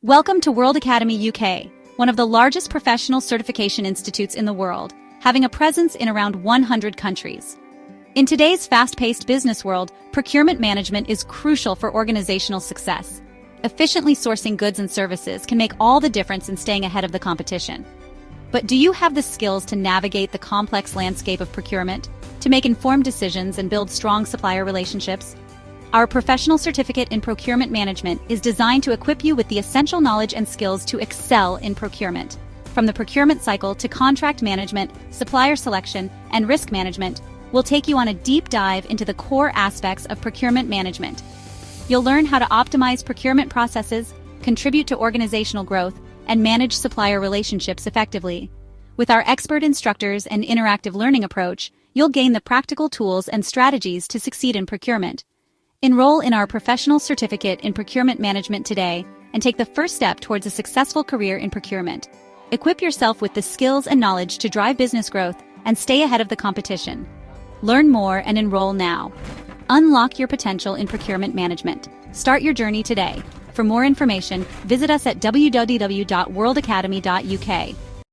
Welcome to World Academy UK, one of the largest professional certification institutes in the world, having a presence in around 100 countries. In today's fast-paced business world, procurement management is crucial for organizational success. Efficiently sourcing goods and services can make all the difference in staying ahead of the competition. But do you have the skills to navigate the complex landscape of procurement, to make informed decisions and build strong supplier relationships? Our professional certificate in procurement management is designed to equip you with the essential knowledge and skills to excel in procurement. From the procurement cycle to contract management, supplier selection, and risk management, we'll take you on a deep dive into the core aspects of procurement management. You'll learn how to optimize procurement processes, contribute to organizational growth, and manage supplier relationships effectively. With our expert instructors and interactive learning approach, you'll gain the practical tools and strategies to succeed in procurement. Enroll in our professional certificate in procurement management today and take the first step towards a successful career in procurement. Equip yourself with the skills and knowledge to drive business growth and stay ahead of the competition. Learn more and enroll now. Unlock your potential in procurement management. Start your journey today. For more information, visit us at www.worldacademy.uk.